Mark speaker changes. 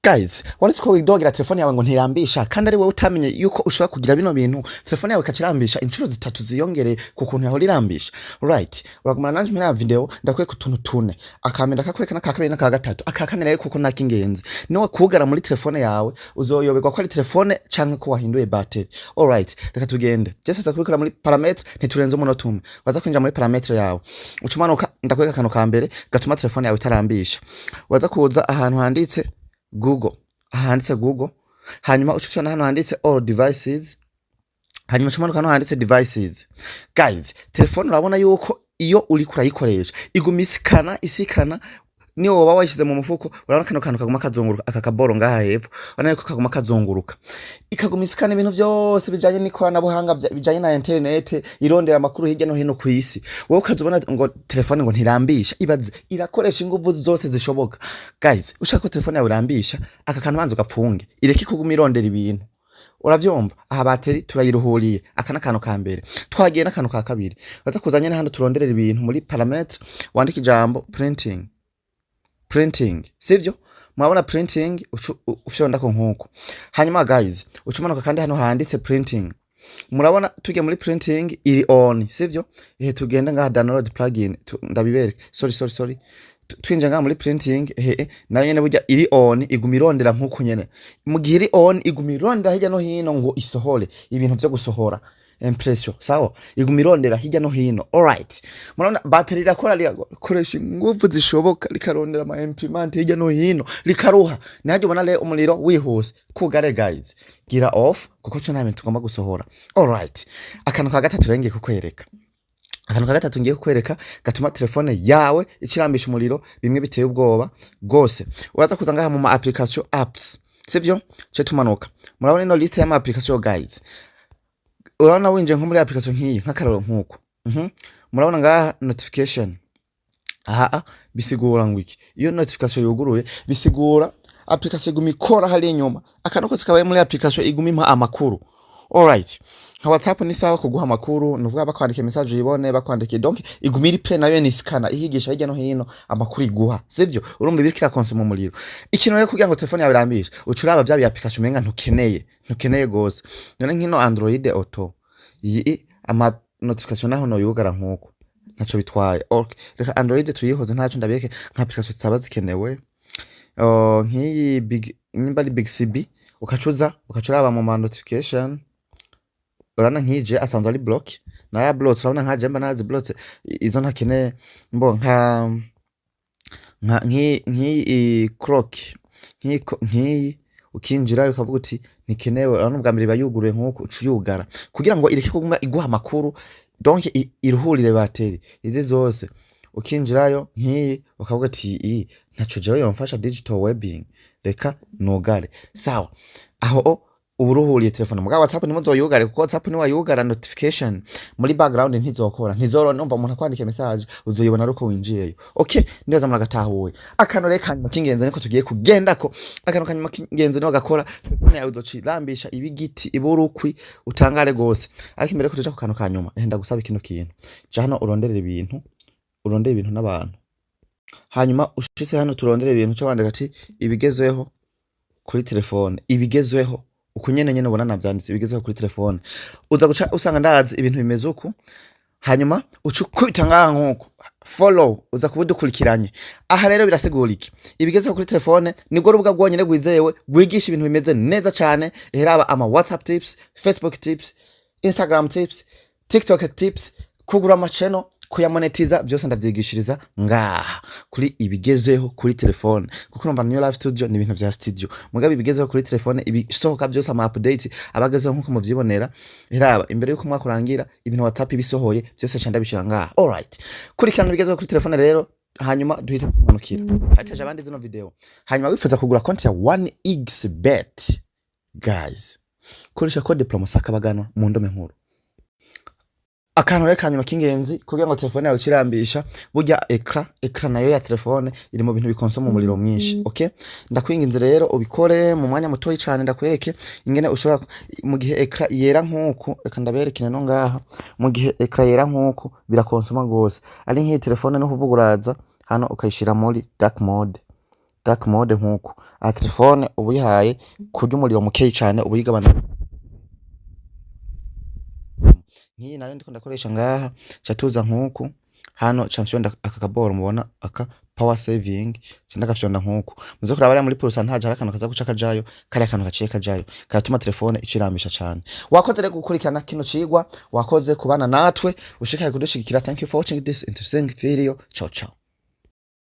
Speaker 1: Guys, wari ko widogira telefone yawe ngo ntirambisha kandi ari wowe utamenye yuko ushobora kugira bino bintu telefone yawe ikacirambisha inshuro zitatu ziyongere ku kuntu yaho irambisha. Right, uragumana nanje muri video ndakwiye kutuntu tune akamenda kakweka nakakabiri naka gatatu akakane rero kuko nakingenzi niwe kugara muri telefone yawe uzoyoberwa ko ari telefone canke ko wahinduye battery. Alright, reka tugende. Just za kubikora muri parametre ntiturenze umunota umwe. Waza kwinjira muri parametre yawe ucumanuka ndakweka kano kambere gatuma telefone yawe itarambisha. Waza kuza ahantu handitse Google, handitse Google, hanyuma ucushona hano handitse all devices, hanyuma ucumanuka hano handitse devices. Guys, telefone urabona yuko iyo uri kurayikoresha iguma isikana niyo woba washyize mu mufuko urabona kano kantu kaguma kazunguruka aka kaboro ngaha hepfo urabona yuko kaguma kazunguruka ikaguma isikana ibintu byose bijanye n'ikoranabuhanga bijanye na internet irondera amakuru hirya no hino ku isi. Wowe ukazubona ngo telefone ngo ntirambisha, ibaze irakoresha ingufu zose zishoboka. Guys, ushaka ko telefone yawe irambisha aka kantu banzo gapfunge ireke kuguma irondera ibintu. Uravyumva? Aha bateri turayiruhuriye aka nakano kambere twagiye nakano ka kabiri baza kuzanye n'ahandi turonderera ibintu muri parametre wandika ijambo printing, sivyo? Mwabona printing ufyonda ko nkuko. Hanyuma guys, ucumanuka kandi hano handitse printing. Murabona tugiye muri printing iri on, sivyo? Tugenda ngaha download plugin ndabibereke. Sorry. Twinja ngaha muri printing nayo nyene burya iri on iguma irondera nkuko nyene. Mu gihe iri on iguma irondera hirya no hino ngo isohore ibintu byo gusohora impression, sawa? Iguma irondera hirya no hino. Alright, murabona battery irakora rikoresha ingufu zishoboka rikarondera ama implement hirya no hino rikaruha. Naje ubona le umuriro wihuse kugare guys, gira off kuko cyo nta bintu tugomba gusohora. Alright, akantu ka gatatu renge kukwereka. Akantu ka gatatu ngiye kukwereka gatuma telefone yawe ikirambisha umuriro bimwe biteye ubwoba gose. Uraza kuza ngaha mu application apps, sivyo? Cyo tumanuka murabona ino list ya ma application guys. Urabona winje nko muri application nk'iyi nk'akararo nkuko. Murabona ngaha notification. Bisigura ngo iki? Iyo notification yuguruye bisigura application iguma ikora hali inyuma. Akanoko zikabaye muri application iguma impa amakuru. Alright, nka WhatsApp ni sawa kuguha amakuru nuvuga bakwandika message uyibone bakwandike donc iguma iri play nayo ni scanner ihigisha hirya no hino amakuru iguha, sivyo? Urumva ibirikira consome umuriro. Ikintu rero kugira ngo telefone yawe irambishe ucuraba bya application menga ntukeneye gose. None nkino Android Auto iyi ama notification naho no yugara nkuko ntaco bitwaye. Okay, reka Android tuyihoze ntaco ndabiyeke nka application zitaba zikenewe. Nk'iyi big CB ukacuraba mu notification. Urana nkije asanzwe ari block na ya block urabona nkaje mba nazi block izo ntakene mbo nka clock nki ukinjira ukavuga uti nikenewe urana ubwa mbere bayuguruye nkuko ucuyugara kugira ngo ireke kuguma iguha makuru donc iruhurire bateri izi zose ukinjirayo nki ukavuga ati ntaco jewe yomfasha digital webbing reka nugare, sawa? Aho uburuhuriye telefone muga WhatsApp ni muzoyugare kuko WhatsApp ni wayugara notification muri background ntizokora ntizoro numva umuntu akwandika message uzoyibona ruko winjiyeyo. Okay, ndeza muri gatahuwe akano reka kingenze niko tugiye kugenda ko akano kanyuma kingenze no gakora telefone yawe uzocirambisha ibigiti iburukwi utangare gose. Ariko imbere ko tuja ku kano kanyuma henda gusaba ikintu hano urondere ibintu n'abantu hanyuma ushitse hano turondere ibintu cyo wandika ati ibigezweho kuri telefone ibigezweho uko nyene ubona navyanditse ibigezweho kuri telefone uza guca usanga ndazi ibintu bimeze uko hanyuma ucukubita ngaha nkuko follow uza kubudukurikiranye. Aha rero birasigura iki? Ibigezweho kuri telefone nibwo rubuga rwonyene gwizewe gwigisha ibintu bimeze neza cyane heraba ama WhatsApp tips, Facebook tips, Instagram tips, TikTok tips, kugura ama channel kuyamonetiza byose ndavyigishiriza ngaha kuri ibigezweho kuri telefone kuko numva New Life Studio ni ibintu vya studio mugabe ibigezweho kuri telefone ibisohoka byose ama update abagezeho nkuko muvyibonera heraba imbere yuko mwakurangira ibintu WhatsApp bisohoye byose cyanda bishira ngaha. Alright, kurikirana ibigezweho kuri telefone rero hanyuma duhita kumanukira hataje abandi zino video hanyuma wifuza kugura konti ya 1xbet guys koresha code promo sakabagano mu ndome nkuru. Akantu reka nyuma kingenzi kugira ngo telefone yawe kirambisha burya ekra nayo ya telefone iri mu bintu bikonsoma umuriro mwinshi. Okay, ndakwinginze rero ubikore mu mwanya mutoyi cyane ndakwereke ingene ushobora mu gihe ekra yera nkuko reka ndaberekene no ngaha mu gihe ekra yera nkuko birakonsoma gose ari nk'iyi telefone no kuvuguraza hano ukayishira muri dark mode dark mode nkuko. Aha telefone ubuyihaye kurya umuriro mukeyi cane ubuyigabana. Nk'iyi nayo ndiko ndakoresha ngaha catuza nkuko hano champion aka kaboro mubona aka power saving senda gafyonda nkuko muze kuraba muri pourcentage hari akantu kaza guca kajayo kari akantu gaciye kajayo katuma telefone iciramisha cane. Wakoze rero gukurikirana kino cigwa, wakoze kubana natwe ushikaye kudushigikira. Thank you for watching this interesting video. Ciao ciao.